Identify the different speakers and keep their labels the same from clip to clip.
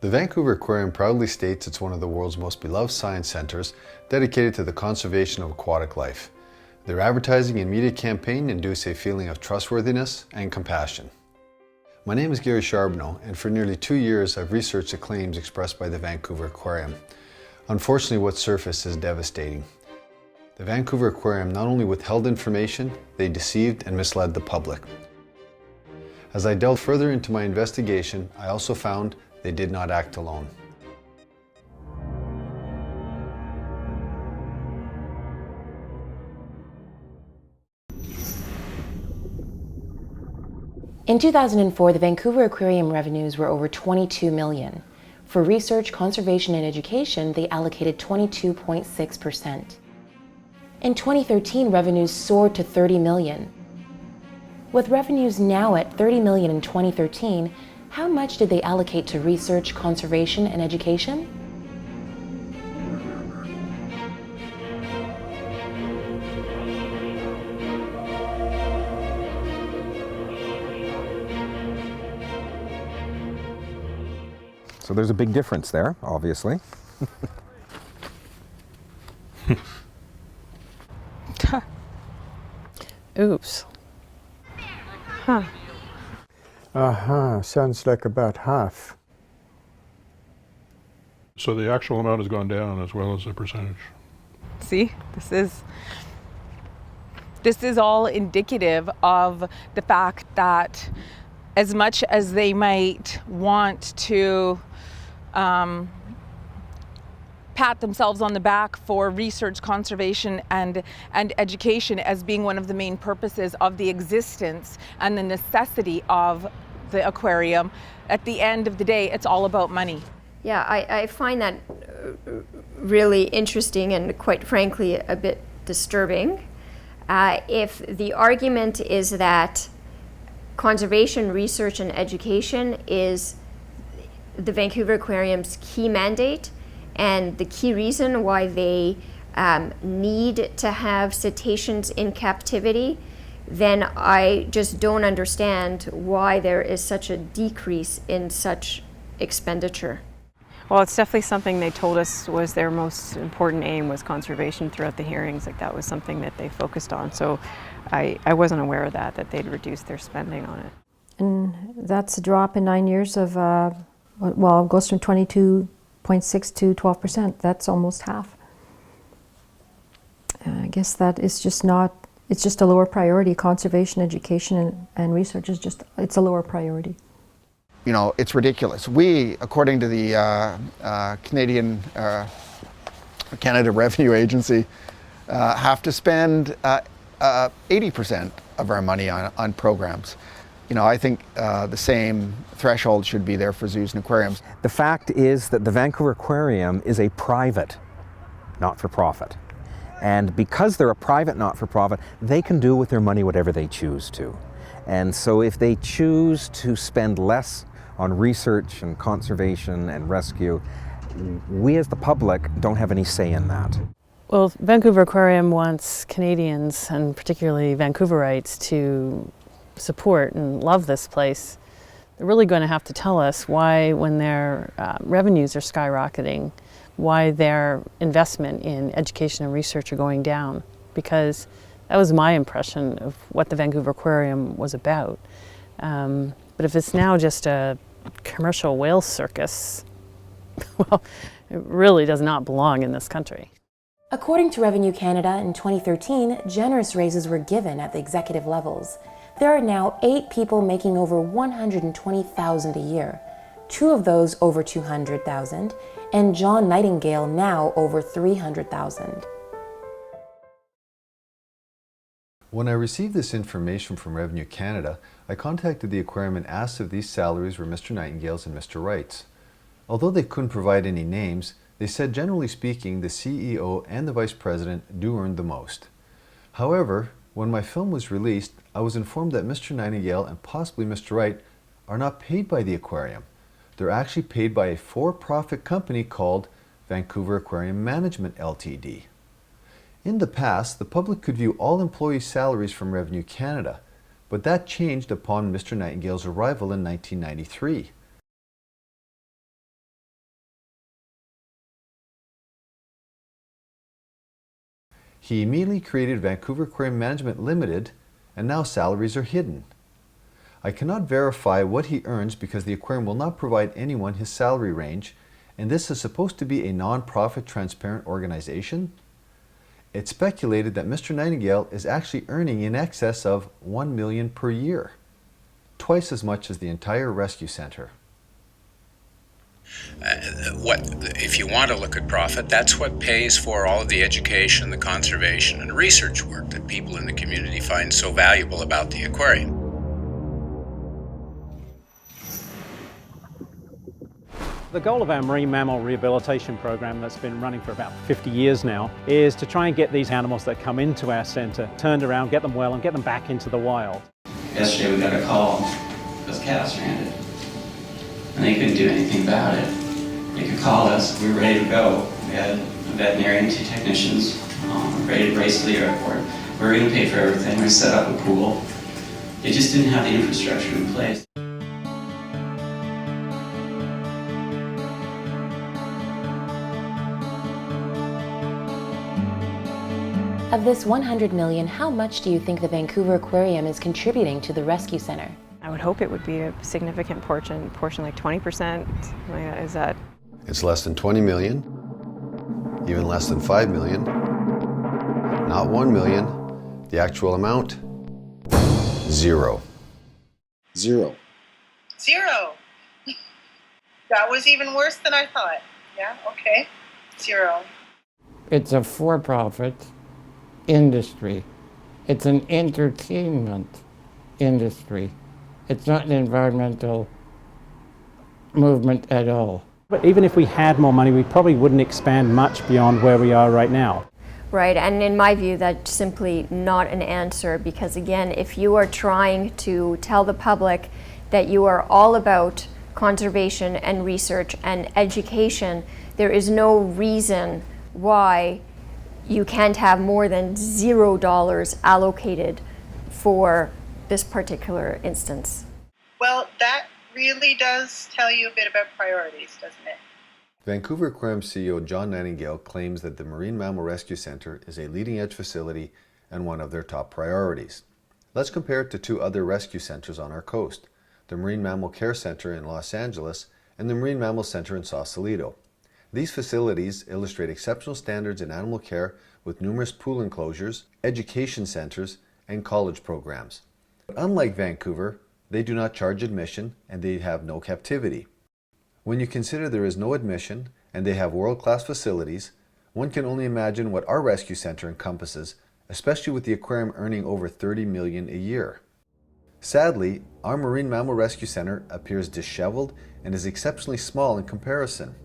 Speaker 1: The Vancouver Aquarium proudly states it's one of the world's most beloved science centers dedicated to the conservation of aquatic life. Their advertising and media campaign induce a feeling of trustworthiness and compassion. My name is Gary Charbonneau, and for nearly 2 years I've researched the claims expressed by the Vancouver Aquarium. Unfortunately, what's surfaced is devastating. The Vancouver Aquarium not only withheld information, they deceived and misled the public. As I delved further into my investigation, I also found they did not act alone.
Speaker 2: In 2004, the Vancouver Aquarium revenues were over $22 million. For research, conservation, and education, they allocated 22.6%. In 2013, revenues soared to $30 million. With revenues now at $30 million in 2013, how much did they allocate to research, conservation, and education?
Speaker 3: So there's a big difference there, obviously.
Speaker 4: Oops. Huh.
Speaker 5: Sounds like about half.
Speaker 6: So the actual amount has gone down as well as the percentage.
Speaker 4: See, this is all indicative of the fact that as much as they might want to pat themselves on the back for research, conservation, and education as being one of the main purposes of the existence and the necessity of the aquarium, at the end of the day, it's all about money.
Speaker 7: Yeah, I find that really interesting and quite frankly a bit disturbing. If the argument is that conservation, research, and education is the Vancouver Aquarium's key mandate and the key reason why they need to have cetaceans in captivity, then I just don't understand why there is such a decrease in such expenditure.
Speaker 8: Well, it's definitely something they told us was their most important aim was conservation throughout the hearings. Like that was something that they focused on. So I wasn't aware of that they'd reduced their spending on it.
Speaker 9: And that's a drop in 9 years of, well, it goes from 22.6 to 12%. That's almost half. I guess that is just not, it's just a lower priority. Conservation, education, and research is just, it's a lower priority.
Speaker 10: You know, it's ridiculous. We, according to the Canada Revenue Agency, have to spend 80% of our money on programs. You know, I think the same threshold should be there for zoos and aquariums.
Speaker 3: The fact is that the Vancouver Aquarium is a private not-for-profit. And because they're a private not-for-profit, they can do with their money whatever they choose to. And so if they choose to spend less on research and conservation and rescue, we as the public don't have any say in that.
Speaker 4: Well, Vancouver Aquarium wants Canadians, and particularly Vancouverites, to support and love this place. They're really going to have to tell us why, when their revenues are skyrocketing, why their investment in education and research are going down, because that was my impression of what the Vancouver Aquarium was about. But if it's now just a commercial whale circus, well, it really does not belong in this country.
Speaker 2: According to Revenue Canada, in 2013, generous raises were given at the executive levels. There are now 8 people making over $120,000 a year, 2 of those over $200,000, and John Nightingale now over $300,000.
Speaker 1: When I received this information from Revenue Canada, I contacted the aquarium and asked if these salaries were Mr. Nightingale's and Mr. Wright's. Although they couldn't provide any names, they said generally speaking the CEO and the Vice President do earn the most. However, when my film was released, I was informed that Mr. Nightingale and possibly Mr. Wright are not paid by the aquarium. They're actually paid by a for-profit company called Vancouver Aquarium Management Ltd. In the past, the public could view all employee salaries from Revenue Canada, but that changed upon Mr. Nightingale's arrival in 1993. He immediately created Vancouver Aquarium Management Limited, and now salaries are hidden. I cannot verify what he earns because the aquarium will not provide anyone his salary range, and this is supposed to be a non-profit transparent organization. It's speculated that Mr. Nightingale is actually earning in excess of $1 million per year, twice as much as the entire rescue center.
Speaker 11: If you want to look at profit, that's what pays for all of the education, the conservation, and research work that people in the community find so valuable about the aquarium.
Speaker 12: The goal of our marine mammal rehabilitation program that's been running for about 50 years now is to try and get these animals that come into our centre turned around, get them well, and get them back into the wild.
Speaker 13: Yesterday we got a call because cows stranded, and they couldn't do anything about it. They could call us, we were ready to go. We had a veterinarian, 2 technicians, ready to race to the airport. We were going to pay for everything, we set up a pool. It just didn't have the infrastructure in place.
Speaker 2: Of this $100 million, how much do you think the Vancouver Aquarium is contributing to the rescue center?
Speaker 8: I would hope it would be a significant portion like 20%. Is that?
Speaker 1: It's less than 20 million, even less than 5 million, not 1 million. The actual amount, 0.
Speaker 14: 0.
Speaker 15: 0. That was even worse than I thought. Yeah, okay. 0.
Speaker 16: It's a for-profit industry. It's an entertainment industry. It's not an environmental movement at all.
Speaker 12: But even if we had more money, we probably wouldn't expand much beyond where we are right now.
Speaker 7: Right, and in my view, that's simply not an answer, because again, if you are trying to tell the public that you are all about conservation and research and education, there is no reason why you can't have more than $0 allocated for this particular instance.
Speaker 15: Well, that really does tell you a bit about priorities, doesn't it?
Speaker 1: Vancouver Aquarium CEO John Nightingale claims that the Marine Mammal Rescue Center is a leading-edge facility and one of their top priorities. Let's compare it to 2 other rescue centers on our coast, the Marine Mammal Care Center in Los Angeles and the Marine Mammal Center in Sausalito. These facilities illustrate exceptional standards in animal care with numerous pool enclosures, education centers, and college programs. But unlike Vancouver, they do not charge admission and they have no captivity. When you consider there is no admission and they have world-class facilities, one can only imagine what our rescue center encompasses, especially with the aquarium earning over $30 million a year. Sadly, our Marine Mammal Rescue Center appears disheveled and is exceptionally small in comparison.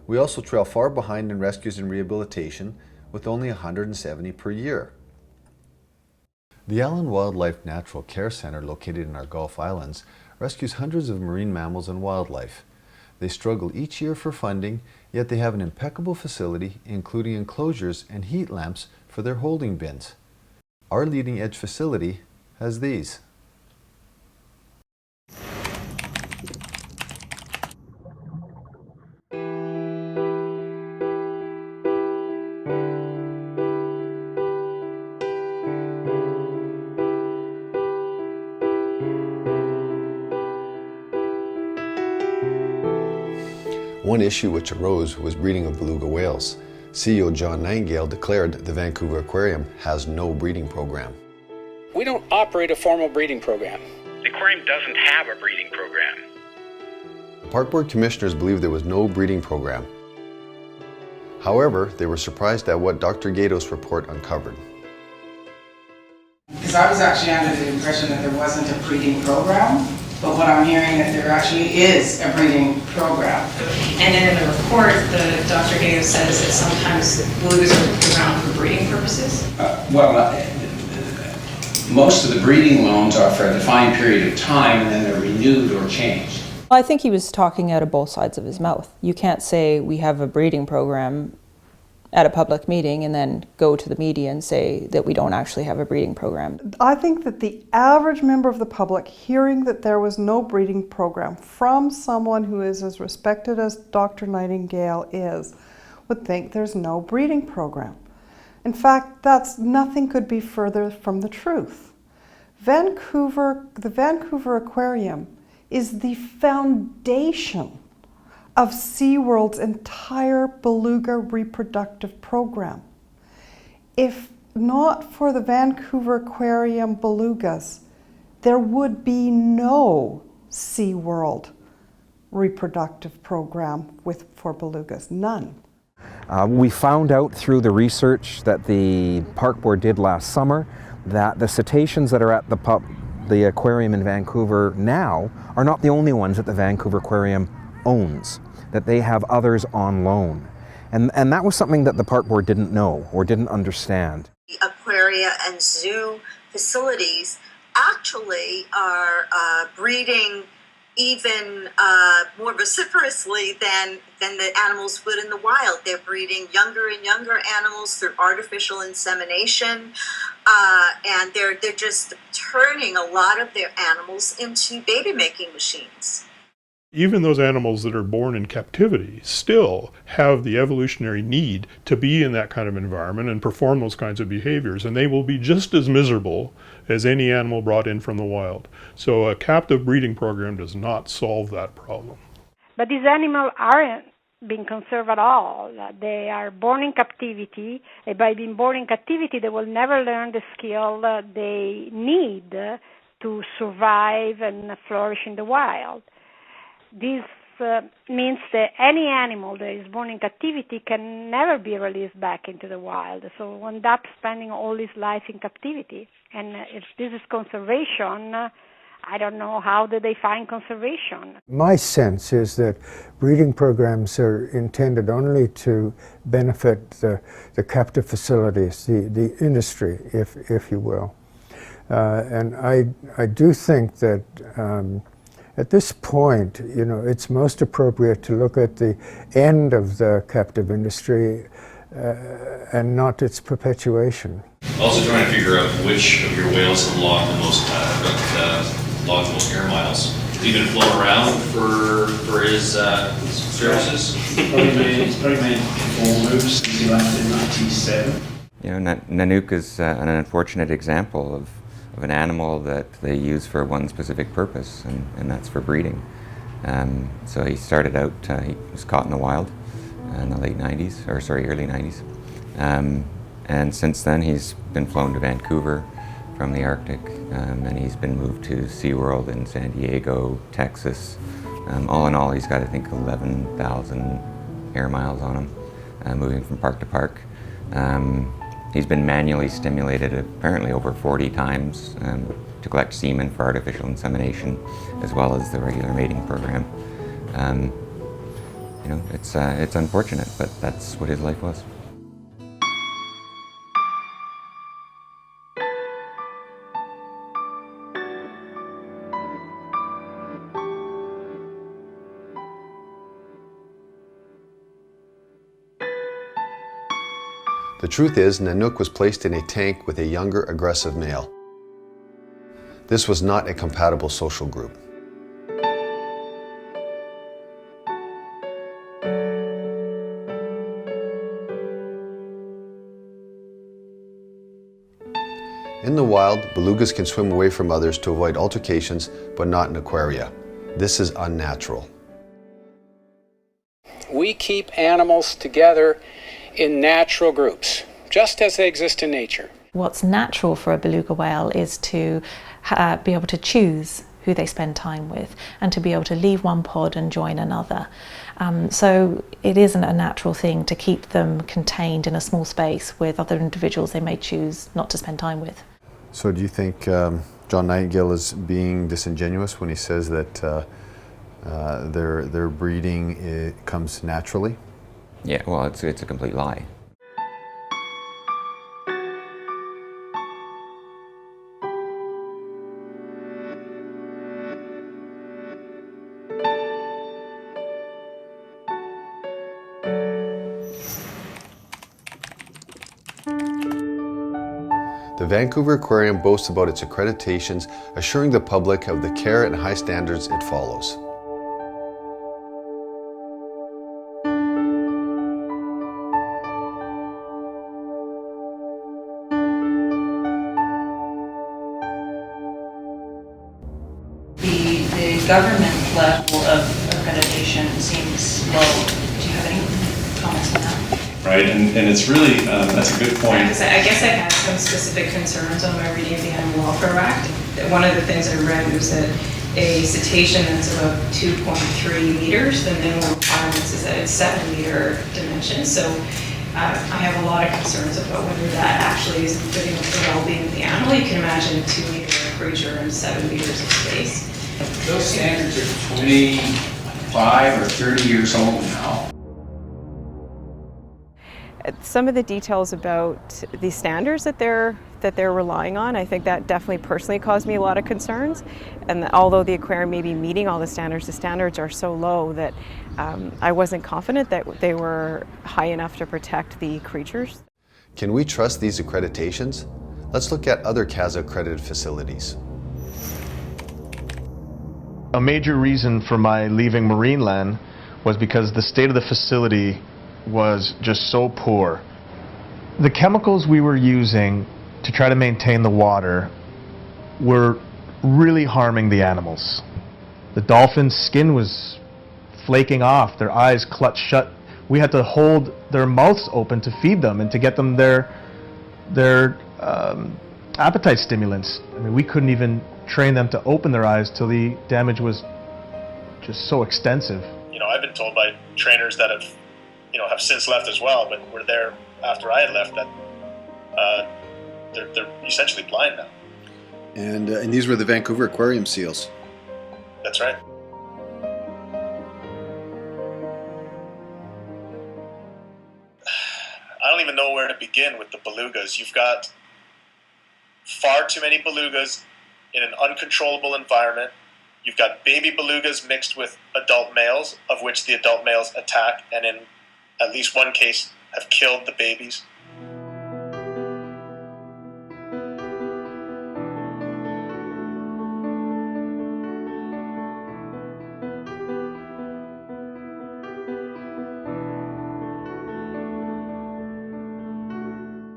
Speaker 1: We also trail far behind in rescues and rehabilitation with only 170 per year. The Allen Wildlife Natural Care Center, located in our Gulf Islands, rescues hundreds of marine mammals and wildlife. They struggle each year for funding, yet they have an impeccable facility, including enclosures and heat lamps for their holding bins. Our leading edge facility has these. One issue which arose was breeding of beluga whales. CEO John Nightingale declared the Vancouver Aquarium has no breeding program.
Speaker 11: We don't operate a formal breeding program. The aquarium doesn't have a breeding program.
Speaker 1: The Park Board commissioners believed there was no breeding program. However, they were surprised at what Dr. Gato's report uncovered.
Speaker 17: Because I was actually under the impression that there wasn't a breeding program, but what I'm hearing that there actually is a breeding program.
Speaker 18: And then in the report, Dr. Gato says that sometimes belugas are around for breeding purposes.
Speaker 13: Most of the breeding loans are for a defined period of time and then they're renewed or changed.
Speaker 19: I think he was talking out of both sides of his mouth. You can't say we have a breeding program at a public meeting and then go to the media and say that we don't actually have a breeding program.
Speaker 20: I think that the average member of the public hearing that there was no breeding program from someone who is as respected as Dr. Nightingale is, would think there's no breeding program. In fact, nothing could be further from the truth. The Vancouver Aquarium is the foundation of SeaWorld's entire beluga reproductive program. If not for the Vancouver Aquarium belugas, there would be no SeaWorld reproductive program for belugas, none.
Speaker 3: We found out through the research that the park board did last summer that the cetaceans that are at the aquarium in Vancouver now are not the only ones that the Vancouver Aquarium owns, that they have others on loan. And that was something that the park board didn't know or didn't understand.
Speaker 21: The aquaria and zoo facilities actually are breeding even more vociferously than the animals would in the wild. They're breeding younger and younger animals through artificial insemination, and they're just turning a lot of their animals into baby-making machines.
Speaker 6: Even those animals that are born in captivity still have the evolutionary need to be in that kind of environment and perform those kinds of behaviors, and they will be just as miserable as any animal brought in from the wild. So a captive breeding program does not solve that problem.
Speaker 22: But these animals aren't being conserved at all. They are born in captivity, and by being born in captivity, they will never learn the skill they need to survive and flourish in the wild. This means that any animal that is born in captivity can never be released back into the wild. So one ends up spending all his life in captivity. And if this is conservation, I don't know how do they find conservation.
Speaker 5: My sense is that breeding programs are intended only to benefit the captive facilities, the industry, if you will. And I do think that at this point, it's most appropriate to look at the end of the captive industry and not its perpetuation.
Speaker 23: Also trying to figure out which of your whales have logged the most air miles. Is he going to float around for his services?
Speaker 24: He's probably made 4 moves since he left in 1997.
Speaker 25: Nanook is an unfortunate example of an animal that they use for one specific purpose, and that's for breeding. So he started out, he was caught in the wild in the early 90s. And since then he's been flown to Vancouver from the Arctic, and he's been moved to SeaWorld in San Diego, Texas. All in all, he's got, I think, 11,000 air miles on him, moving from park to park. He's been manually stimulated apparently over 40 times to collect semen for artificial insemination, as well as the regular mating program. It's unfortunate, but that's what his life was.
Speaker 1: The truth is, Nanook was placed in a tank with a younger, aggressive male. This was not a compatible social group. In the wild, belugas can swim away from others to avoid altercations, but not in aquaria. This is unnatural.
Speaker 11: We keep animals together in natural groups, just as they exist in nature.
Speaker 26: What's natural for a beluga whale is to be able to choose who they spend time with and to be able to leave one pod and join another. So it isn't a natural thing to keep them contained in a small space with other individuals they may choose not to spend time with.
Speaker 1: So do you think John Nightingale is being disingenuous when he says that their breeding comes naturally?
Speaker 25: Yeah, well, it's a complete lie.
Speaker 1: The Vancouver Aquarium boasts about its accreditations, assuring the public of the care and high standards it follows.
Speaker 18: government level of accreditation seems low. Do you have any comments on that?
Speaker 24: Right, and it's really, that's a good point.
Speaker 18: Because I guess I had some specific concerns on my reading of the Animal Welfare Act. One of the things I read was that a cetacean that's about 2.3 meters, the minimum requirements is that it's 7-meter dimensions. So I have a lot of concerns about whether that actually is fitting with the well-being of the animal. You can imagine a 2-meter creature in 7 meters of space.
Speaker 24: Those standards are 25 or 30 years old now.
Speaker 2: Some of the details about the standards that they're relying on, I think that definitely personally caused me a lot of concerns. And although the aquarium may be meeting all the standards are so low that I wasn't confident that they were high enough to protect the creatures.
Speaker 1: Can we trust these accreditations? Let's look at other CAZA accredited facilities.
Speaker 4: A major reason for my leaving Marineland was because the state of the facility was just so poor. The chemicals we were using to try to maintain the water were really harming the animals. The dolphin's skin was flaking off, their eyes clutched shut. We had to hold their mouths open to feed them and to get them their appetite stimulants. I mean, we couldn't even train them to open their eyes till the damage was just so extensive.
Speaker 8: You know, I've been told by trainers that have since left as well, but were there after I had left, that they're essentially blind now.
Speaker 1: And these were the Vancouver Aquarium seals.
Speaker 8: That's right. I don't even know where to begin with the belugas. You've got far too many belugas in an uncontrollable environment. You've got baby belugas mixed with adult males, of which the adult males attack and in at least one case have killed the babies.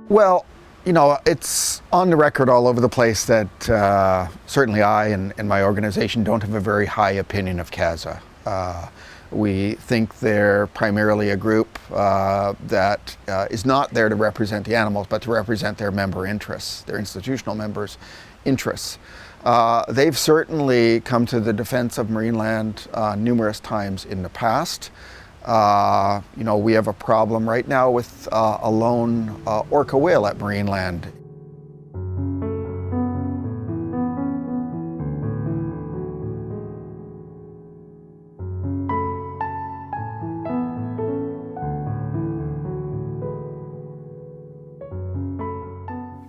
Speaker 9: Well, you know, it's on the record all over the place that certainly I and my organization don't have a very high opinion of CAZA. We think they're primarily a group that is not there to represent the animals, but to represent their member interests, their institutional members' interests. They've certainly come to the defense of Marineland numerous times in the past. You know, we have a problem right now with a lone orca whale at Marineland.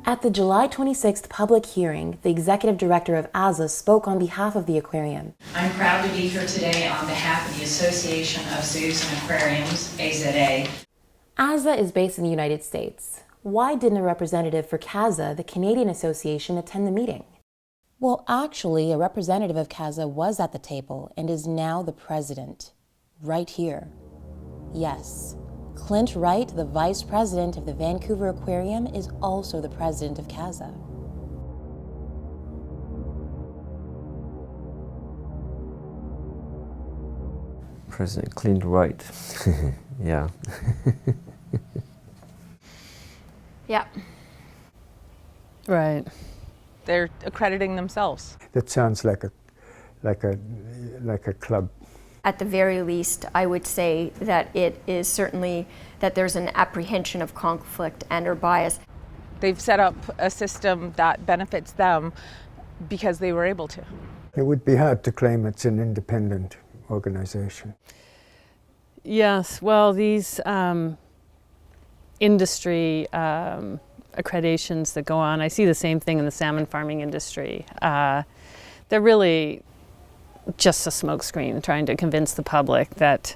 Speaker 10: At the July 26th public hearing, the executive director of AZA spoke on behalf of the aquarium.
Speaker 18: I'm proud to be here today on behalf of the Association of Zoos and Aquariums, AZA.
Speaker 10: AZA is based in the United States. Why didn't a representative for CAZA, the Canadian Association, attend the meeting? Well, actually, a representative of CAZA was at the table and is now the president, right here. Yes. Clint Wright, the vice president of the Vancouver Aquarium, is also the president of CAZA.
Speaker 14: President Clint Wright. Yeah.
Speaker 7: Yeah.
Speaker 27: Right. They're accrediting themselves.
Speaker 5: That sounds like a club.
Speaker 7: At the very least, I would say that it is certainly that there's an apprehension of conflict and or bias.
Speaker 27: They've set up a system that benefits them because they were able to.
Speaker 5: It would be hard to claim it's an independent organization.
Speaker 27: Yes, well, these industry accreditations that go on, I see the same thing in the salmon farming industry. They're really just a smokescreen trying to convince the public that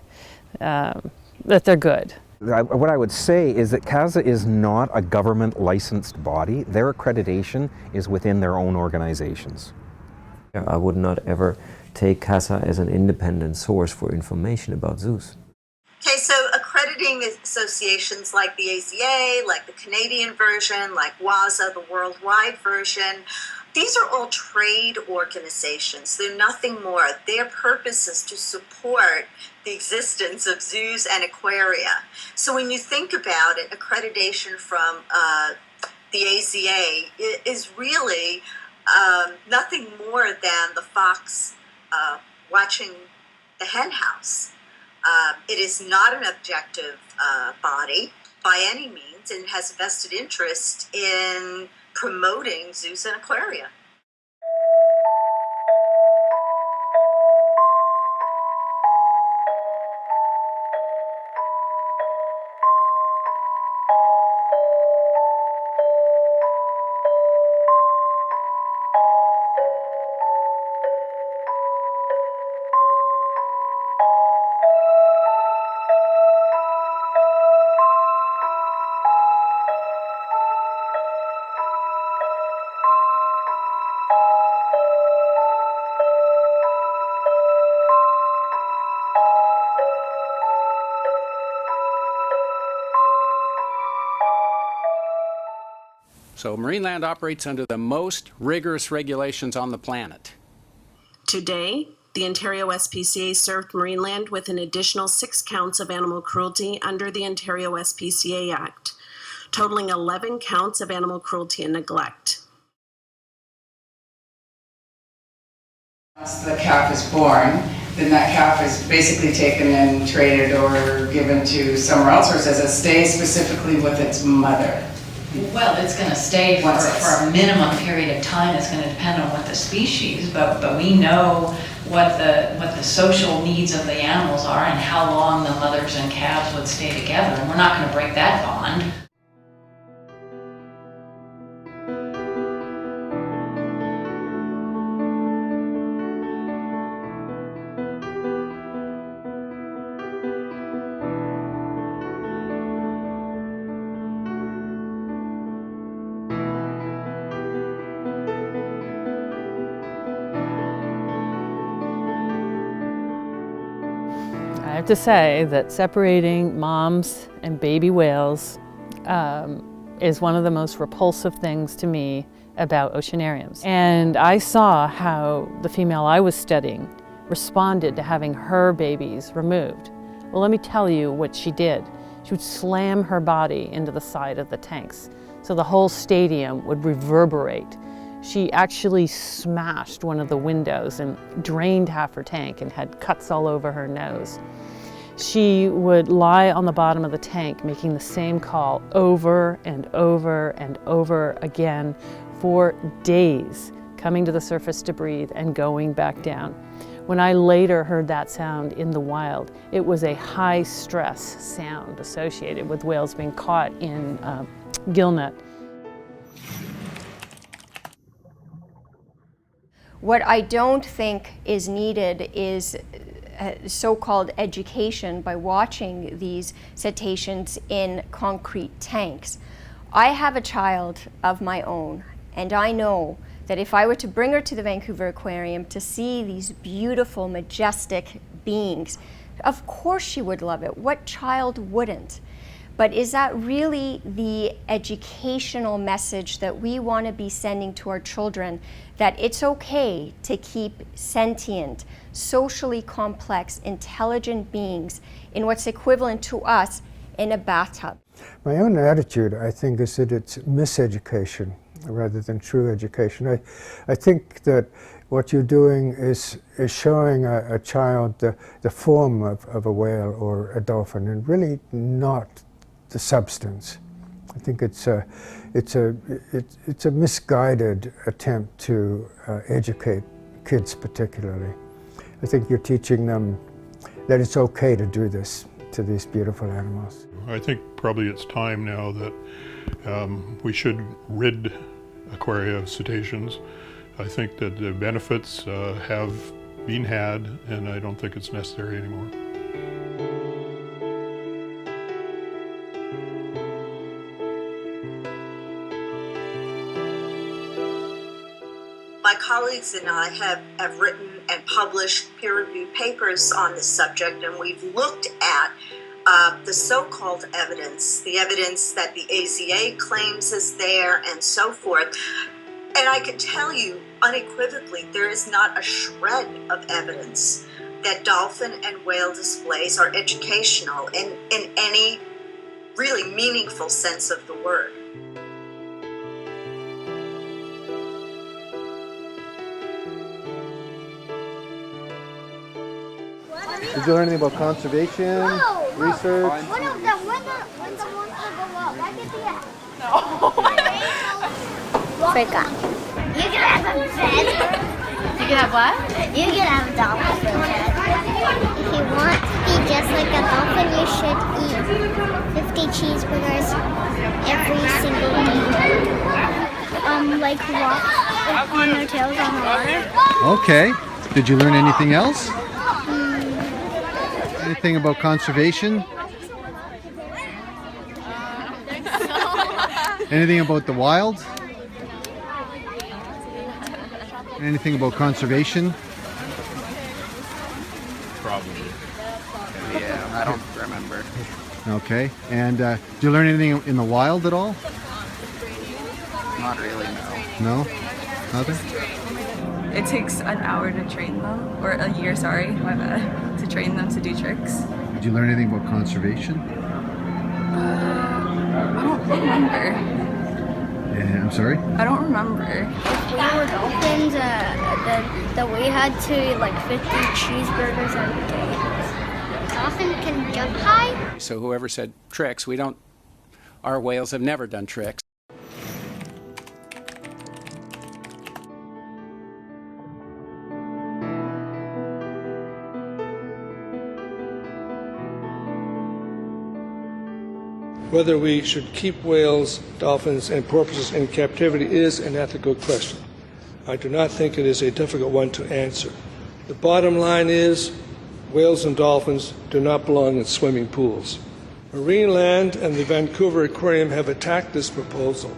Speaker 27: that they're good.
Speaker 3: What I would say is that CAZA is not a government licensed body. Their accreditation is within their own organizations.
Speaker 14: I would not ever take CAZA as an independent source for information about zoos.
Speaker 21: Okay, so accrediting associations like the AZA, like the Canadian version, like WAZA, the worldwide version, These are all trade organizations. They're nothing more. Their purpose is to support the existence of zoos and aquaria. So when you think about it, accreditation from the AZA is really nothing more than the fox watching the hen house. It is not an objective body by any means, and has a vested interest in promoting zoos and aquaria.
Speaker 12: So Marineland operates under the most rigorous regulations on the planet.
Speaker 13: Today, the Ontario SPCA served Marineland with an additional 6 counts of animal cruelty under the Ontario SPCA Act, totaling 11 counts of animal cruelty and neglect.
Speaker 15: Once the calf is born, then that calf is basically taken and traded or given to somewhere else, or does it stay specifically with its mother?
Speaker 16: Well, it's going to stay for a minimum period of time. It's going to depend on what the species, but we know what the social needs of the animals are and how long the mothers and calves would stay together, and we're not going to break that bond.
Speaker 27: I have to say that separating moms and baby whales is one of the most repulsive things to me about oceanariums. And I saw how the female I was studying responded to having her babies removed. Well, let me tell you what she did. She would slam her body into the side of the tanks so the whole stadium would reverberate. She actually smashed one of the windows and drained half her tank and had cuts all over her nose. She would lie on the bottom of the tank making the same call over and over and over again for days, coming to the surface to breathe and going back down. When I later heard that sound in the wild, it was a high stress sound associated with whales being caught in gillnet.
Speaker 7: What I don't think is needed is so-called education by watching these cetaceans in concrete tanks. I have a child of my own, and I know that if I were to bring her to the Vancouver Aquarium to see these beautiful, majestic beings, of course she would love it. What child wouldn't? But is that really the educational message that we want to be sending to our children, that it's okay to keep sentient, socially complex, intelligent beings in what's equivalent to us in a bathtub?
Speaker 5: My own attitude, I think, is that it's miseducation rather than true education. I think that what you're doing is showing a child the form of a whale or a dolphin, and really not the substance. I think it's a misguided attempt to educate kids particularly. I think you're teaching them that it's okay to do this to these beautiful animals.
Speaker 6: I think probably it's time now that we should rid aquaria of cetaceans. I think that the benefits have been had, and I don't think it's necessary anymore.
Speaker 21: My colleagues and I have written and published peer-reviewed papers on this subject, and we've looked at the so-called evidence, the evidence that the AZA claims is there and so forth. And I can tell you unequivocally, there is not a shred of evidence that dolphin and whale displays are educational in any really meaningful sense of the word.
Speaker 1: Did you learn anything about conservation, research?
Speaker 11: When the monster go up, I get the F. No. Forgot. You can have a bed.
Speaker 17: You can have what?
Speaker 11: You can have a dolphin bed. If you want to be just like a dolphin, you should eat 50 cheeseburgers every single day. Like walk on their tails on the water.
Speaker 1: Okay. Did you learn anything else? Anything about conservation? Anything about the wild? Anything about conservation?
Speaker 19: Probably. Yeah, I don't remember.
Speaker 1: Okay. And did you learn anything in the wild at all?
Speaker 19: Not really,
Speaker 1: No?
Speaker 19: no.
Speaker 1: Nothing?
Speaker 20: It takes an hour to train them, or a year, sorry, my bad, to train them to do tricks.
Speaker 1: Did you learn anything about conservation?
Speaker 20: I don't remember.
Speaker 1: I'm sorry?
Speaker 20: I don't remember.
Speaker 11: If we were dolphins, that we had to like 50 cheeseburgers every day. Dolphin can jump high.
Speaker 12: So whoever said tricks, our whales have never done tricks.
Speaker 22: Whether we should keep whales, dolphins, and porpoises in captivity is an ethical question. I do not think it is a difficult one to answer. The bottom line is whales and dolphins do not belong in swimming pools. Marineland and the Vancouver Aquarium have attacked this proposal.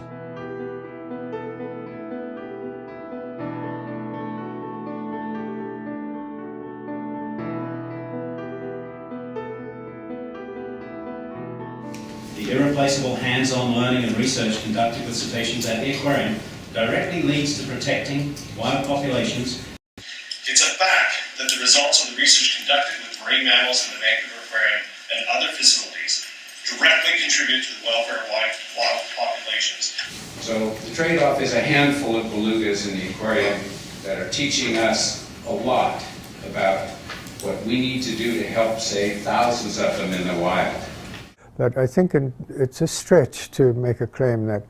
Speaker 24: The irreplaceable hands-on learning and research conducted with cetaceans at the aquarium directly leads to protecting wild populations.
Speaker 8: It's a fact that the results of the research conducted with marine mammals in the Vancouver Aquarium and other facilities directly contribute to the welfare of wild populations.
Speaker 12: So the trade-off is a handful of belugas in the aquarium that are teaching us a lot about what we need to do to help save thousands of them in the wild.
Speaker 5: But I think it's a stretch to make a claim that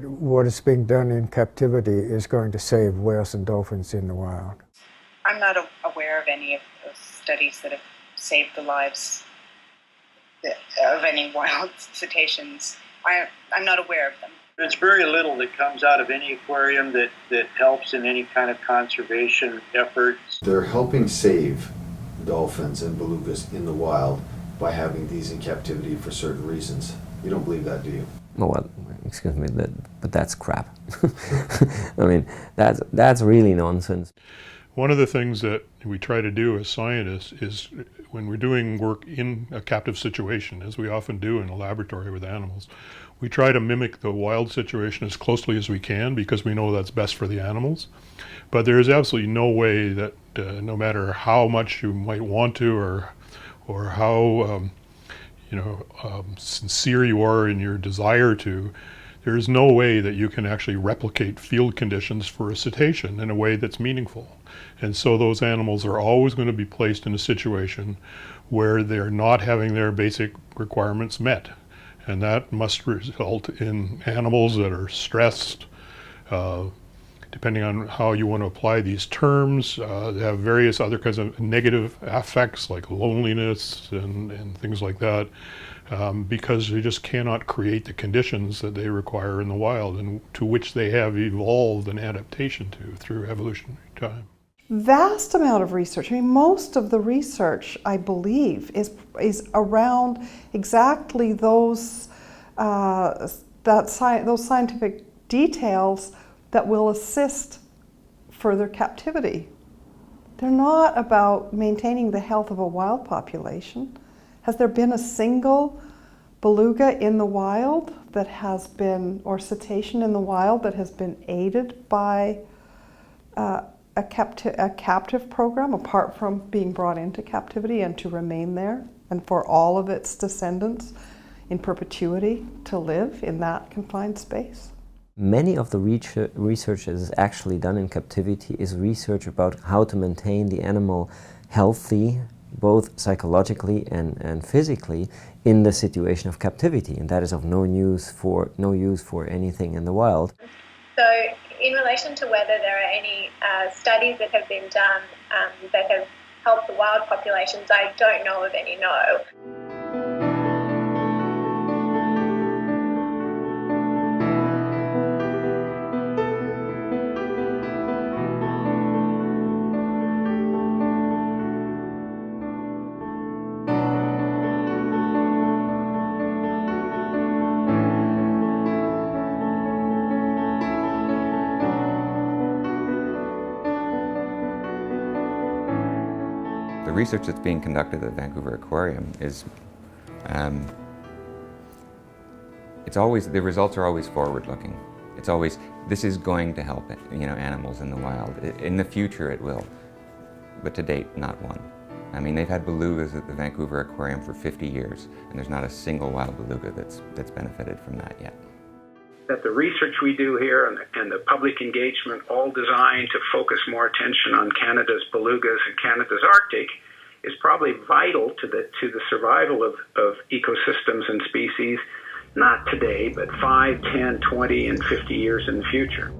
Speaker 5: what is being done in captivity is going to save whales and dolphins in the wild.
Speaker 23: I'm not aware of any of those studies that have saved the lives of any wild cetaceans. I'm not aware of them.
Speaker 26: There's very little that comes out of any aquarium that helps in any kind of conservation efforts.
Speaker 1: They're helping save dolphins and belugas in the wild by having these in captivity for certain reasons. You don't believe that, do you?
Speaker 14: Well, excuse me, but that's crap. I mean, that's really nonsense.
Speaker 6: One of the things that we try to do as scientists is when we're doing work in a captive situation, as we often do in a laboratory with animals, we try to mimic the wild situation as closely as we can because we know that's best for the animals. But there is absolutely no way that no matter how much you might want to or how sincere you are in your desire to, there is no way that you can actually replicate field conditions for a cetacean in a way that's meaningful. And so those animals are always going to be placed in a situation where they're not having their basic requirements met. And that must result in animals that are stressed, depending on how you want to apply these terms, they have various other kinds of negative affects like loneliness and things like that, because they just cannot create the conditions that they require in the wild and to which they have evolved an adaptation to through evolutionary time.
Speaker 28: Vast amount of research. I mean, most of the research, I believe, is around exactly those those scientific details that will assist further captivity. They're not about maintaining the health of a wild population. Has there been a single beluga in the wild that has been, or cetacean in the wild that has been aided by a captive program, apart from being brought into captivity and to remain there, and for all of its descendants in perpetuity to live in that confined space?
Speaker 14: Many of the research that is actually done in captivity is research about how to maintain the animal healthy, both psychologically and physically, in the situation of captivity, and that is of no use for anything in the wild.
Speaker 2: So, in relation to whether there are any studies that have been done that have helped the wild populations, I don't know of any, no.
Speaker 3: The research that's being conducted at the Vancouver Aquarium is, the results are always forward-looking. It's always, this is going to help, animals in the wild. In the future it will, but to date, not one. I mean, they've had belugas at the Vancouver Aquarium for 50 years, and there's not a single wild beluga that's benefited from that yet.
Speaker 12: That the research we do here and the public engagement, all designed to focus more attention on Canada's belugas and Canada's Arctic, is probably vital to the survival of ecosystems and species, not today, but 5, 10, 20, and 50 years in the future.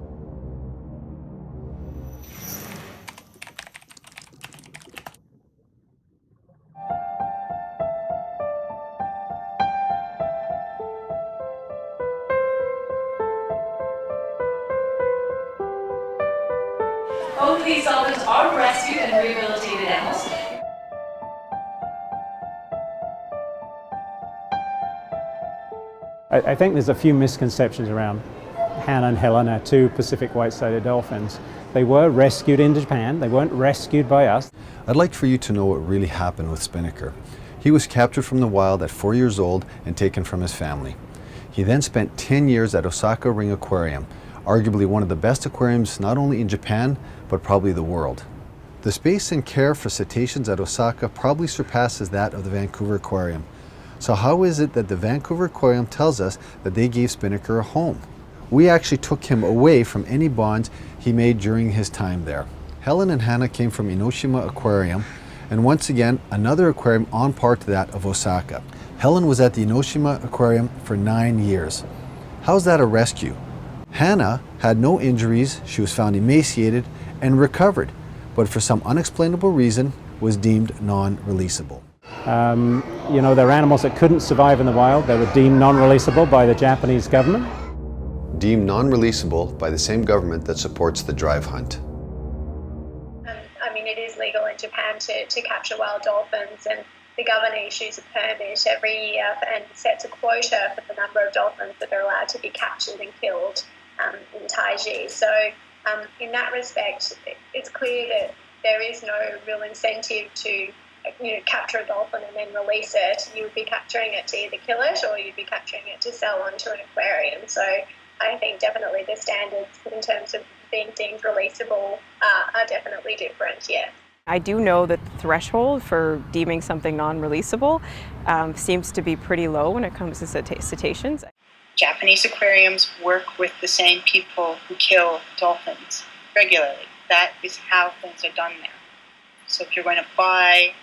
Speaker 16: Both of these dolphins are rescued and rehabilitated animals.
Speaker 4: I think there's a few misconceptions around Hannah and Helen, our two Pacific white-sided dolphins. They were rescued in Japan. They weren't rescued by us.
Speaker 1: I'd like for you to know what really happened with Spinnaker. He was captured from the wild at 4 years old and taken from his family. He then spent 10 years at Osaka Ring Aquarium, arguably one of the best aquariums not only in Japan, but probably the world. The space and care for cetaceans at Osaka probably surpasses that of the Vancouver Aquarium. So how is it that the Vancouver Aquarium tells us that they gave Spinnaker a home? We actually took him away from any bonds he made during his time there. Helen and Hannah came from Enoshima Aquarium, and once again, another aquarium on par to that of Osaka. Helen was at the Enoshima Aquarium for 9 years. How's that a rescue? Hannah had no injuries, she was found emaciated and recovered, but for some unexplainable reason was deemed non-releasable.
Speaker 4: They're animals that couldn't survive in the wild. They were deemed non-releasable by the Japanese government.
Speaker 1: Deemed non-releasable by the same government that supports the drive hunt.
Speaker 2: It is legal in Japan to capture wild dolphins, and the governor issues a permit every year and sets a quota for the number of dolphins that are allowed to be captured and killed in Taiji. So in that respect, it's clear that there is no real incentive to capture a dolphin and then release it. You would be capturing it to either kill it or you'd be capturing it to sell onto an aquarium. So I think definitely the standards in terms of being deemed releasable are definitely different, yeah.
Speaker 9: I do know that the threshold for deeming something non-releasable seems to be pretty low when it comes to cetaceans.
Speaker 23: Japanese aquariums work with the same people who kill dolphins regularly. That is how things are done there. So if you're going to buy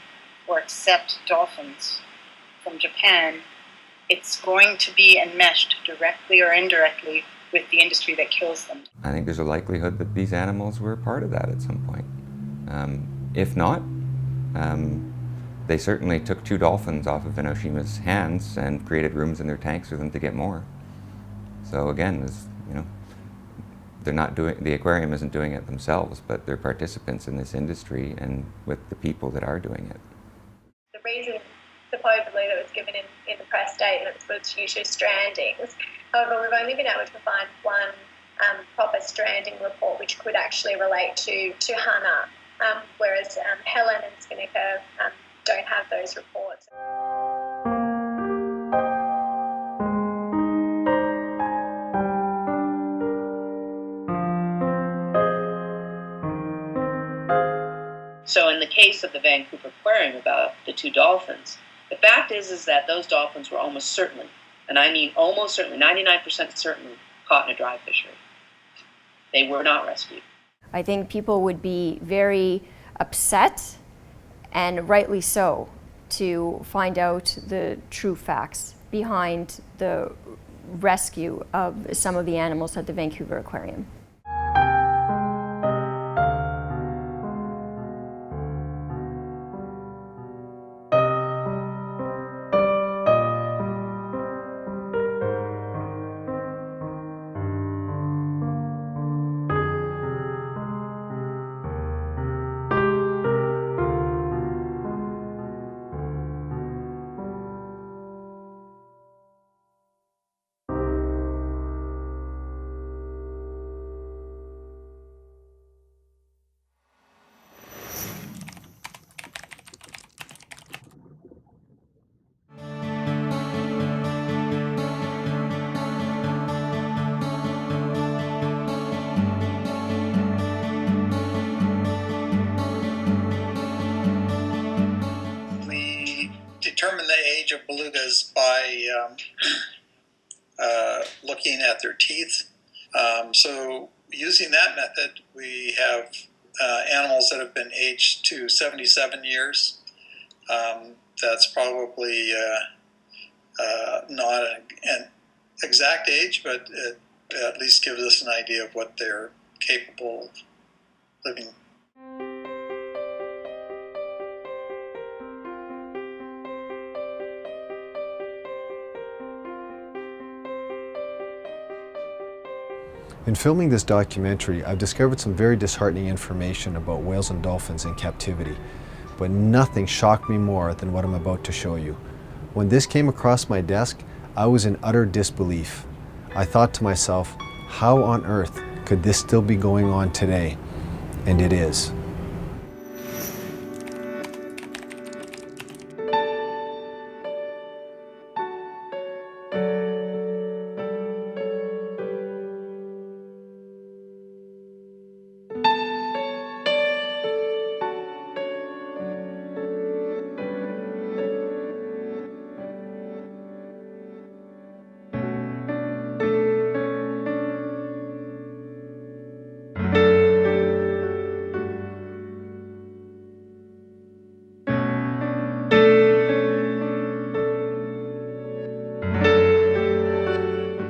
Speaker 23: or accept dolphins from Japan, it's going to be enmeshed directly or indirectly with the industry that kills them.
Speaker 3: I think there's a likelihood that these animals were part of that at some point. If not, they certainly took 2 dolphins off of Enoshima's hands and created rooms in their tanks for them to get more. So again, they're not doing, the aquarium isn't doing it themselves, but they're participants in this industry and with the people that are doing it.
Speaker 2: The reason supposedly that was given in the press statements was due to strandings. However, we've only been able to find one proper stranding report which could actually relate to Hannah, whereas Helen and Spinnaker don't have those reports.
Speaker 7: the case of the Vancouver Aquarium about the 2 dolphins, the fact is that those dolphins were almost certainly, and I mean almost certainly, 99% certainly, caught in a dry fishery. They were not rescued.
Speaker 10: I think people would be very upset, and rightly so, to find out the true facts behind the rescue of some of the animals at the Vancouver Aquarium.
Speaker 13: Determine the age of belugas by looking at their teeth. So using that method, we have animals that have been aged to 77 years. That's probably not an exact age, but it at least gives us an idea of what they're capable of living.
Speaker 1: In filming this documentary, I've discovered some very disheartening information about whales and dolphins in captivity, but nothing shocked me more than what I'm about to show you. When this came across my desk, I was in utter disbelief. I thought to myself, how on earth could this still be going on today? And it is.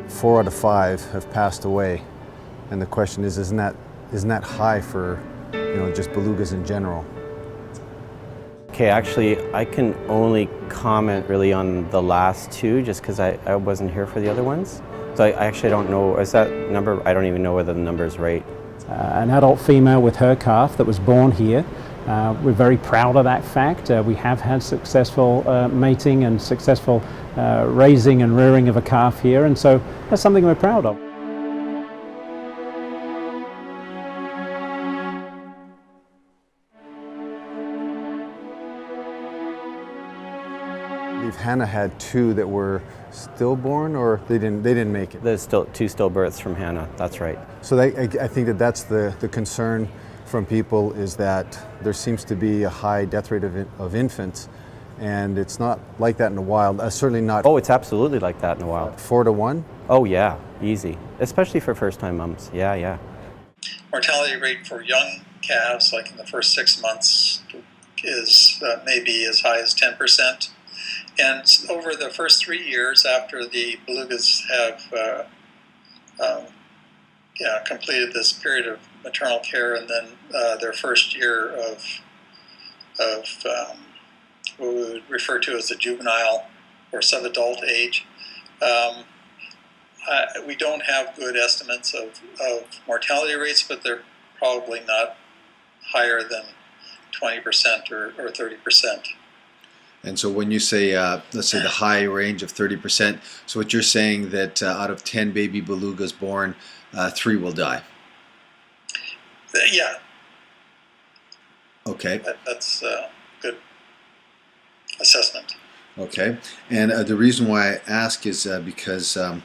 Speaker 1: Four out of 5 have passed away, and the question is, isn't that high for, just belugas in general?
Speaker 15: Okay, actually, I can only comment really on the last 2, just because I wasn't here for the other ones. So I actually don't know. Is that number? I don't even know whether the number is right.
Speaker 4: An adult female with her calf that was born here. We're very proud of that fact. We have had successful mating and successful raising and rearing of a calf here, and so that's something we're proud of.
Speaker 1: I believe Hannah had 2 that were stillborn, or they didn't make it.
Speaker 15: There's still 2 stillbirths from Hannah. That's right.
Speaker 1: So I think that's the concern from people, is that there seems to be a high death rate of infants, and it's not like that in the wild. Certainly not.
Speaker 15: Oh, it's absolutely like that in the wild.
Speaker 1: 4 to 1?
Speaker 15: Oh yeah, easy. Especially for first-time mums. Yeah.
Speaker 13: Mortality rate for young calves, like in the first 6 months, is maybe as high as 10%. And over the first 3 years after the belugas have completed this period of maternal care, and then their first year of what we would refer to as the juvenile or sub-adult age, we don't have good estimates of mortality rates, but they're probably not higher than 20% or 30%.
Speaker 1: And so when you say, let's say the high range of 30%, so what you're saying that out of 10 baby belugas born, 3 will die?
Speaker 13: Yeah.
Speaker 1: Okay.
Speaker 13: That's a good assessment.
Speaker 1: Okay. And the reason why I ask is because the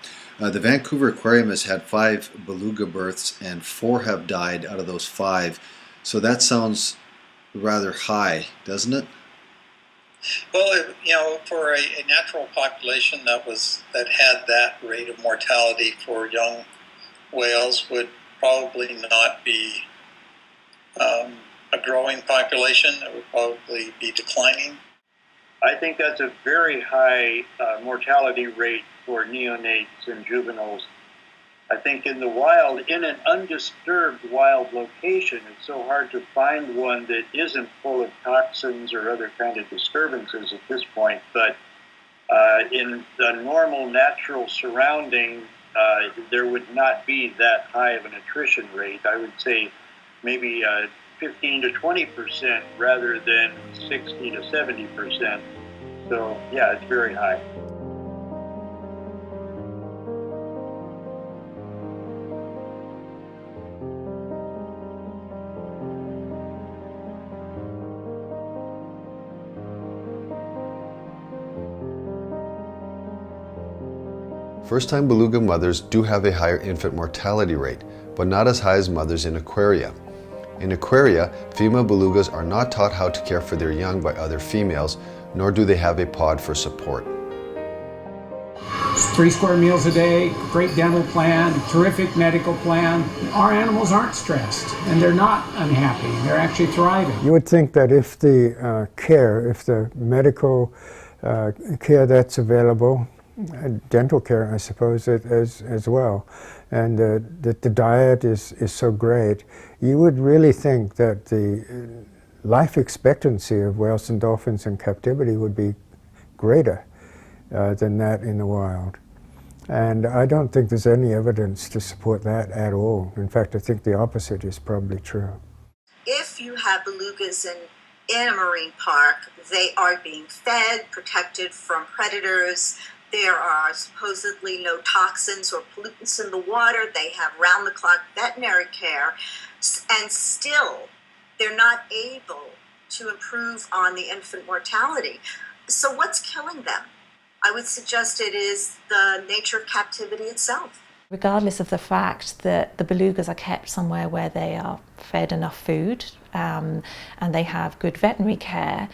Speaker 1: Vancouver Aquarium has had 5 beluga births, and 4 have died out of those 5. So that sounds rather high, doesn't it?
Speaker 13: Well, for a natural population that had that rate of mortality for young whales would probably not be a growing population. It would probably be declining. I think that's a very high mortality rate for neonates and juveniles. I think in the wild, in an undisturbed wild location, it's so hard to find one that isn't full of toxins or other kind of disturbances at this point. But in the normal natural surrounding, there would not be that high of an attrition rate. I would say maybe 15 to 20% rather than 60 to 70%. So yeah, it's very high.
Speaker 1: First-time beluga mothers do have a higher infant mortality rate, but not as high as mothers in aquaria. In aquaria, female belugas are not taught how to care for their young by other females, nor do they have a pod for support.
Speaker 11: 3 square meals a day, great dental plan, terrific medical plan. Our animals aren't stressed and they're not unhappy. They're actually thriving.
Speaker 5: You would think that if the if the medical care that's available, dental care I suppose as well, and that the diet is so great, you would really think that the life expectancy of whales and dolphins in captivity would be greater than that in the wild. And I don't think there's any evidence to support that at all. In fact, I think the opposite is probably true.
Speaker 17: If you have belugas in a marine park, they are being fed, protected from predators. There are supposedly no toxins or pollutants in the water. They have round-the-clock veterinary care, and still they're not able to improve on the infant mortality. So what's killing them? I would suggest it is the nature of captivity itself.
Speaker 18: Regardless of the fact that the belugas are kept somewhere where they are fed enough food and they have good veterinary care,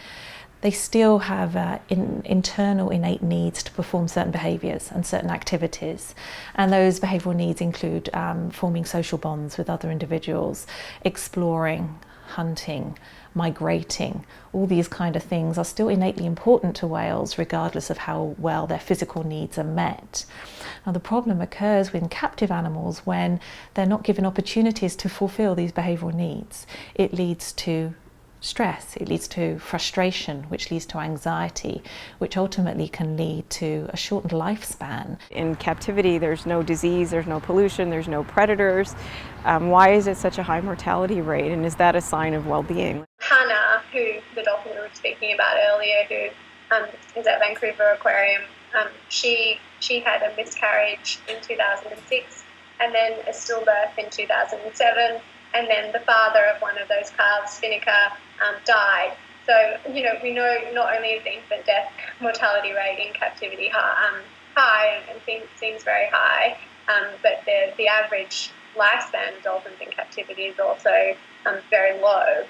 Speaker 18: they still have internal innate needs to perform certain behaviours and certain activities. And those behavioural needs include forming social bonds with other individuals, exploring, hunting, migrating. All these kind of things are still innately important to whales regardless of how well their physical needs are met. Now the problem occurs with captive animals when they're not given opportunities to fulfil these behavioural needs. It leads to stress, it leads to frustration, which leads to anxiety, which ultimately can lead to a shortened lifespan.
Speaker 9: In captivity, there's no disease, there's no pollution, there's no predators. Why is it such a high mortality rate, and is that a sign of well-being?
Speaker 2: Hannah, who the dolphin we were speaking about earlier, who is at Vancouver Aquarium, she had a miscarriage in 2006 and then a stillbirth in 2007. And then the father of one of those calves, Spinnaker, died. So, we know not only is the infant death mortality rate in captivity high and seems very high, but the average lifespan of dolphins in captivity is also very low.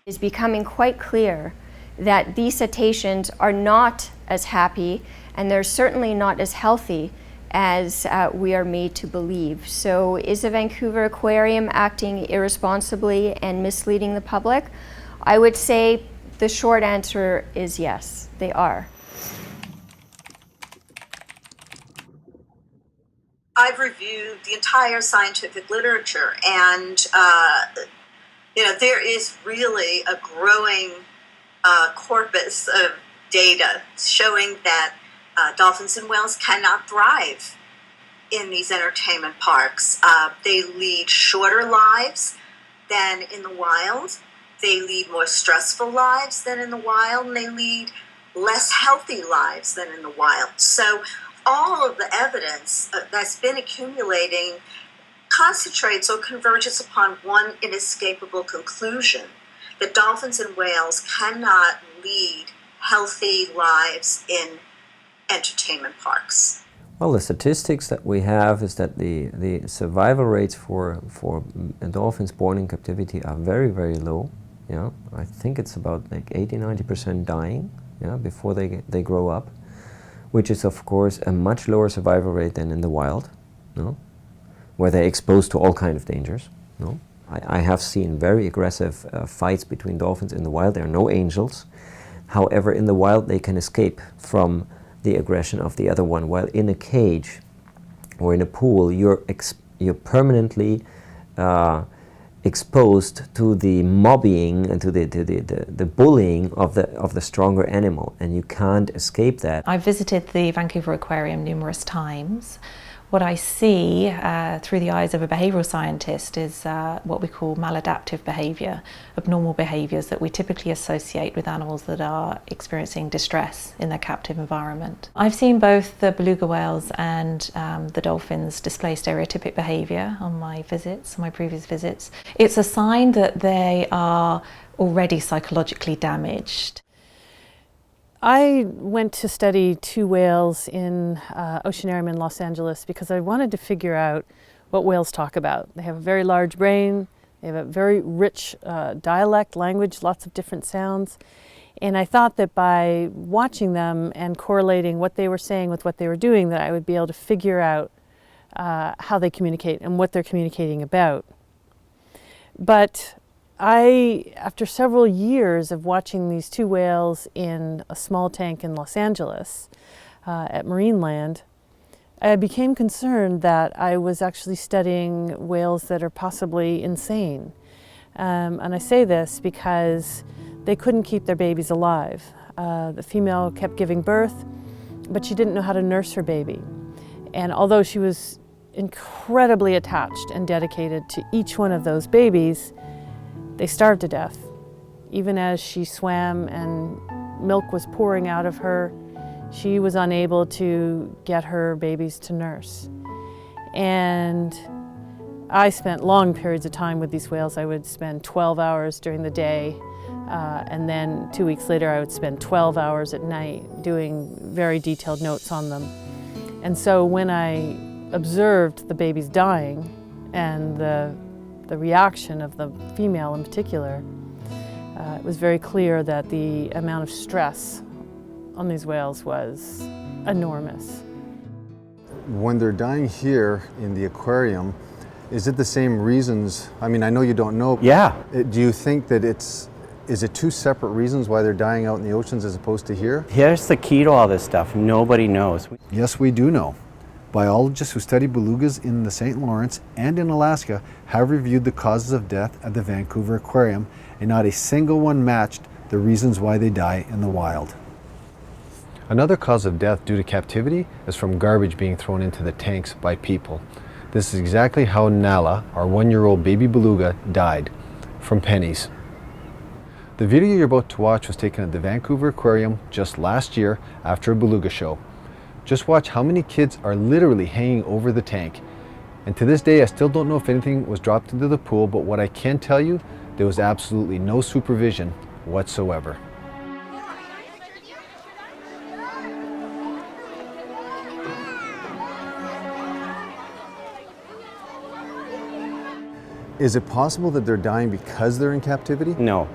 Speaker 10: It's becoming quite clear that these cetaceans are not as happy and they're certainly not as healthy as we are made to believe. So is the Vancouver Aquarium acting irresponsibly and misleading the public? I would say the short answer is yes, they are.
Speaker 17: I've reviewed the entire scientific literature, and there is really a growing corpus of data showing that dolphins and whales cannot thrive in these entertainment parks. They lead shorter lives than in the wild. They lead more stressful lives than in the wild, and they lead less healthy lives than in the wild. So all of the evidence that's been accumulating concentrates or converges upon one inescapable conclusion, that dolphins and whales cannot lead healthy lives in entertainment parks.
Speaker 14: Well, the statistics that we have is that the survival rates for dolphins born in captivity are very, very low. Yeah, I think it's about like 80–90% dying, yeah, before they grow up, which is of course a much lower survival rate than in the wild, no? Where they're exposed to all kinds of dangers. No? I have seen very aggressive fights between dolphins in the wild. There are no angels. However, in the wild they can escape from the aggression of the other one, while in a cage or in a pool you're permanently exposed to the mobbing and to the bullying of the stronger animal, and you can't escape that.
Speaker 18: I visited the Vancouver Aquarium numerous times. What I see through the eyes of a behavioural scientist is what we call maladaptive behaviour, abnormal behaviours that we typically associate with animals that are experiencing distress in their captive environment. I've seen both the beluga whales and the dolphins display stereotypic behaviour on my previous visits. It's a sign that they are already psychologically damaged.
Speaker 8: I went to study two whales in Oceanarium in Los Angeles because I wanted to figure out what whales talk about. They have a very large brain, they have a very rich dialect, language, lots of different sounds. And I thought that by watching them and correlating what they were saying with what they were doing, that I would be able to figure out how they communicate and what they're communicating about. But after several years of watching these two whales in a small tank in Los Angeles at Marineland, I became concerned that I was actually studying whales that are possibly insane. And I say this because they couldn't keep their babies alive. The female kept giving birth, but she didn't know how to nurse her baby. And although she was incredibly attached and dedicated to each one of those babies, they starved to death. Even as she swam and milk was pouring out of her, she was unable to get her babies to nurse. And I spent long periods of time with these whales. I would spend 12 hours during the day, and then 2 weeks later I would spend 12 hours at night doing very detailed notes on them. And so when I observed the babies dying and the reaction of the female in particular, it was very clear that the amount of stress on these whales was enormous.
Speaker 1: When they're dying here in the aquarium, is it the same reasons? I mean, I know you don't know.
Speaker 15: Yeah.
Speaker 1: Do you think that is it two separate reasons why they're dying out in the oceans as opposed to here?
Speaker 15: Here's the key to all this stuff. Nobody knows.
Speaker 1: Yes, we do know. Biologists who study belugas in the St. Lawrence and in Alaska have reviewed the causes of death at the Vancouver Aquarium, and not a single one matched the reasons why they die in the wild. Another cause of death due to captivity is from garbage being thrown into the tanks by people. This is exactly how Nala, our 1-year-old baby beluga, died, from pennies. The video you're about to watch was taken at the Vancouver Aquarium just last year after a beluga show. Just watch how many kids are literally hanging over the tank. And to this day, I still don't know if anything was dropped into the pool, but what I can tell you, there was absolutely no supervision whatsoever. Is it possible that they're dying because they're in captivity?
Speaker 15: No.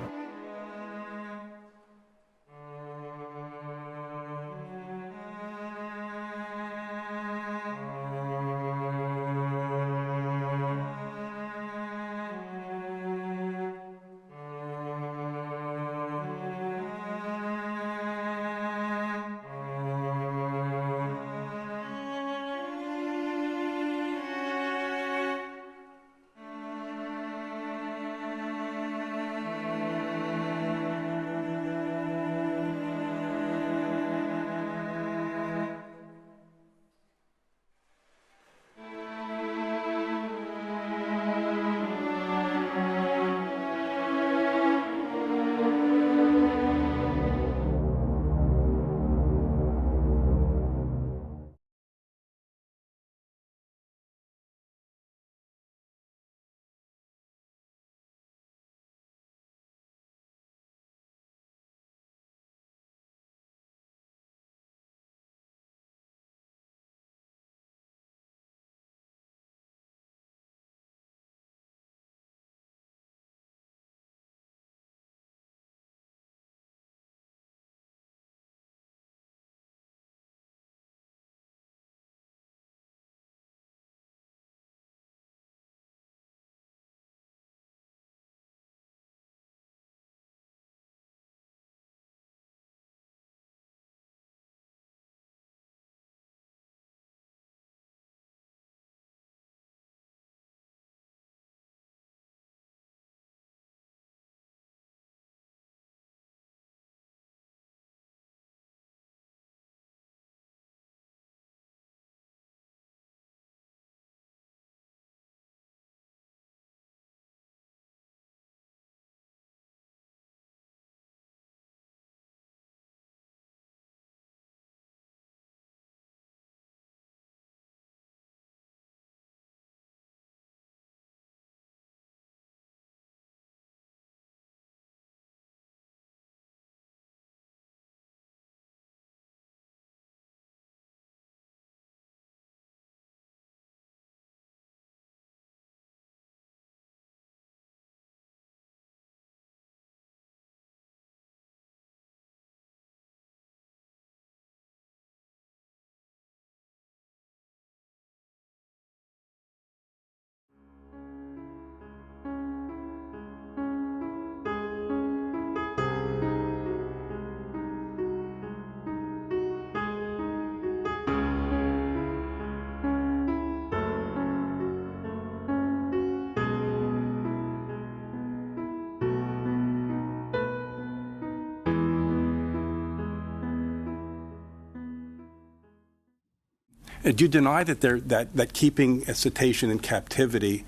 Speaker 19: Do you deny that that keeping a cetacean in captivity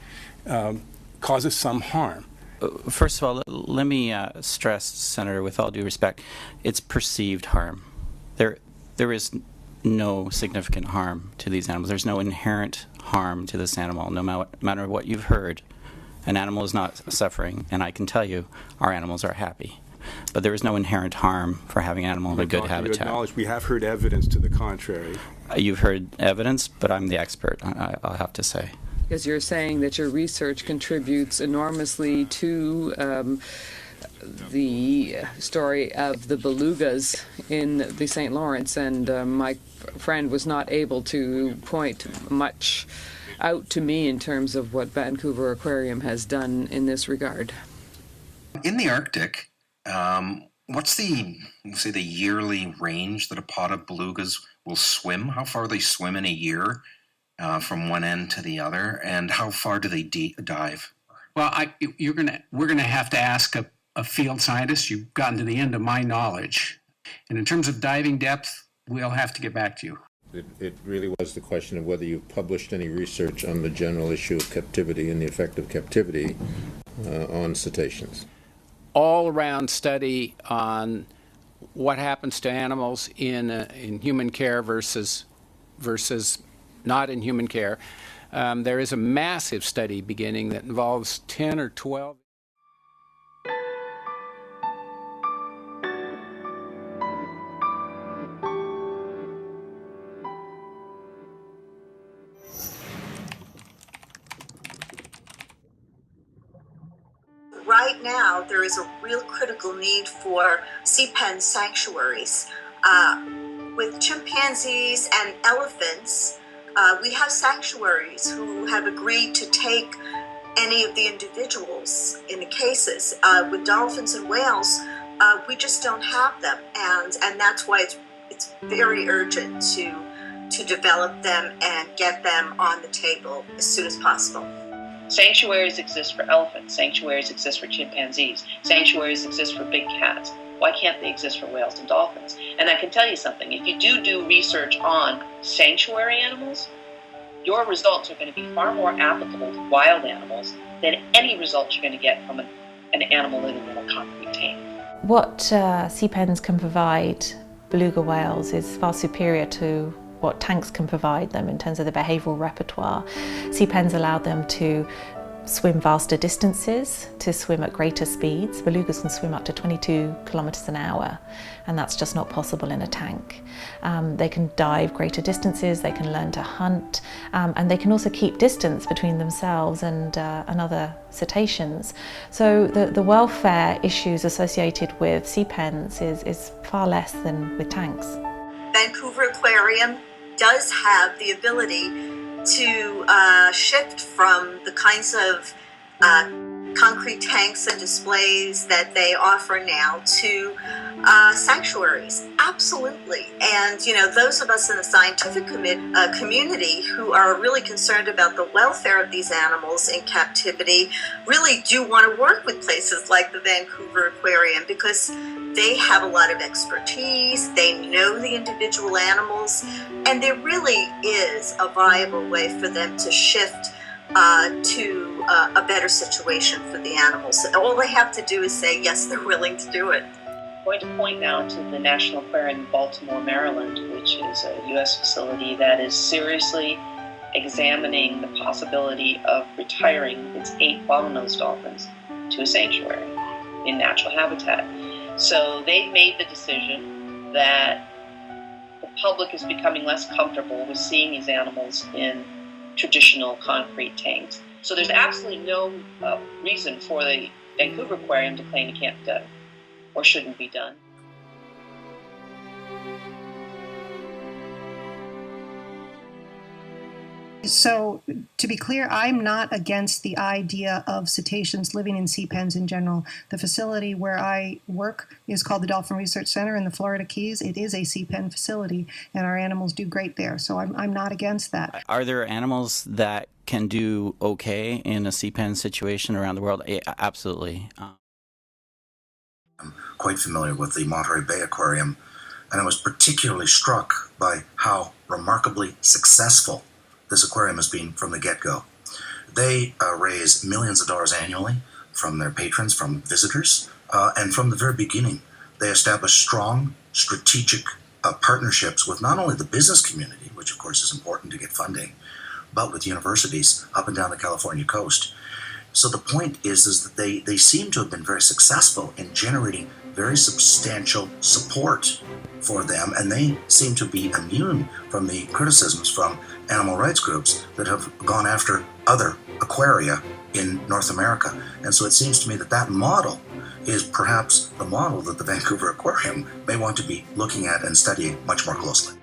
Speaker 19: causes some harm?
Speaker 20: First of all, let me stress, Senator, with all due respect, it's perceived harm. There is no significant harm to these animals. There's no inherent harm to this animal, no matter what you've heard. An animal is not suffering, and I can tell you our animals are happy. But there is no inherent harm for having an animal in a good habitat.
Speaker 19: You acknowledge we have heard evidence to the contrary.
Speaker 20: You've heard evidence, but I'm the expert, I'll have to say.
Speaker 21: Because you're saying that your research contributes enormously to the story of the belugas in the St. Lawrence, and my friend was not able to point much out to me in terms of what Vancouver Aquarium has done in this regard.
Speaker 22: In the Arctic, what's the yearly range that a pod of belugas will swim? How far they swim in a year from one end to the other, and how far do they dive?
Speaker 11: Well, we're gonna have to ask a field scientist. You've gotten to the end of my knowledge, and in terms of diving depth, we'll have to get back to you.
Speaker 24: It really was the question of whether you've published any research on the general issue of captivity and the effect of captivity on cetaceans.
Speaker 11: All-around study on what happens to animals in human care versus not in human care. There is a massive study beginning that involves 10 or 12.
Speaker 17: Right now, there is a real critical need for sea pen sanctuaries. With chimpanzees and elephants, we have sanctuaries who have agreed to take any of the individuals in the cases. With dolphins and whales, we just don't have them, and that's why it's very urgent to develop them and get them on the table as soon as possible.
Speaker 7: Sanctuaries exist for elephants. Sanctuaries exist for chimpanzees. Sanctuaries exist for big cats. Why can't they exist for whales and dolphins? And I can tell you something. If you do research on sanctuary animals, your results are going to be far more applicable to wild animals than any results you're going to get from an animal living in a concrete tank.
Speaker 18: What sea pens can provide beluga whales is far superior to what tanks can provide them in terms of the behavioural repertoire. Sea pens allow them to swim vaster distances, to swim at greater speeds. Belugas can swim up to 22 kilometres an hour, and that's just not possible in a tank. They can dive greater distances, they can learn to hunt, and they can also keep distance between themselves and other cetaceans. So the welfare issues associated with sea pens is far less than with tanks.
Speaker 17: Vancouver Aquarium does have the ability to shift from the kinds of concrete tanks and displays that they offer now to sanctuaries. Absolutely. And, those of us in the scientific community who are really concerned about the welfare of these animals in captivity really do want to work with places like the Vancouver Aquarium because they have a lot of expertise, they know the individual animals, and there really is a viable way for them to shift to a better situation for the animals. All they have to do is say, yes, they're willing to do it.
Speaker 7: I'm going to point now to the National Aquarium in Baltimore, Maryland, which is a U.S. facility that is seriously examining the possibility of retiring its 8 bottlenose dolphins to a sanctuary in natural habitat. So they've made the decision that the public is becoming less comfortable with seeing these animals in traditional concrete tanks. So there's absolutely no reason for the Vancouver Aquarium to claim it can't be done or shouldn't be done.
Speaker 25: So, to be clear, I'm not against the idea of cetaceans living in sea pens in general. The facility where I work is called the Dolphin Research Center in the Florida Keys. It is a sea pen facility, and our animals do great there. So I'm not against that.
Speaker 20: Are there animals that can do okay in a sea pen situation around the world? Yeah, absolutely.
Speaker 26: I'm quite familiar with the Monterey Bay Aquarium
Speaker 3: and I was particularly struck by how remarkably successful this aquarium has been from the get-go. They raise millions of dollars annually from their patrons, from visitors, and from the very beginning, they establish strong, strategic partnerships with not only the business community, which of course is important to get funding, but with universities up and down the California coast. So the point is that they seem to have been very successful in generating very substantial support for them, and they seem to be immune from the criticisms from animal rights groups that have gone after other aquaria in North America. And so it seems to me that that model is perhaps the model that the Vancouver Aquarium may want to be looking at and studying much more closely.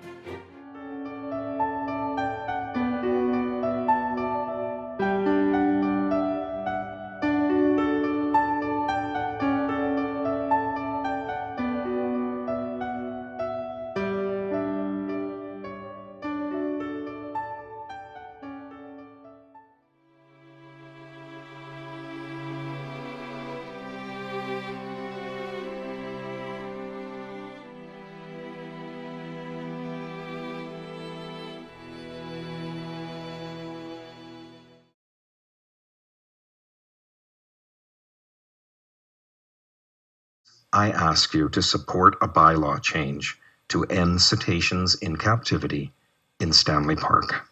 Speaker 22: I ask you to support a bylaw change to end cetaceans in captivity in Stanley Park.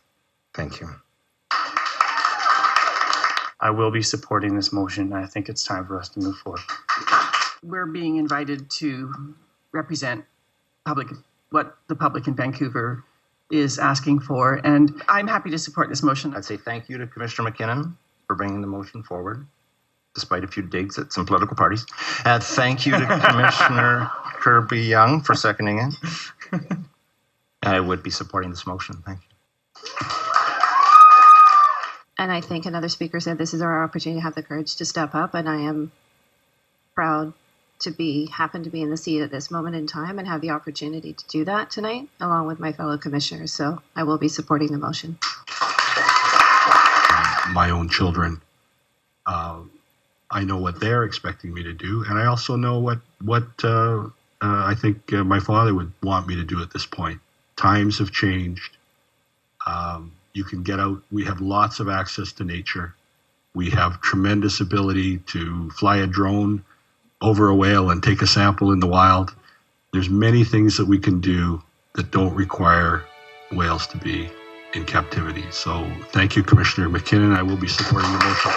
Speaker 22: Thank you.
Speaker 6: I will be supporting this motion. I think it's time for us to move forward.
Speaker 12: We're being invited to represent what the public in Vancouver is asking for, and I'm happy to support this motion.
Speaker 16: I'd say thank you to Commissioner McKinnon for bringing the motion forward, despite a few digs at some political parties. Thank you to Commissioner Kirby-Young for seconding it. I would be supporting this motion. Thank you.
Speaker 23: And I think another speaker said this is our opportunity to have the courage to step up, and I am proud to happen to be in the seat at this moment in time and have the opportunity to do that tonight, along with my fellow commissioners. So I will be supporting the motion.
Speaker 26: My own children, I know what they're expecting me to do, and I also know what I think my father would want me to do at this point. Times have changed. You can get out. We have lots of access to nature. We have tremendous ability to fly a drone over a whale and take a sample in the wild. There's many things that we can do that don't require whales to be in captivity. So thank you, Commissioner McKinnon. I will be supporting the motion.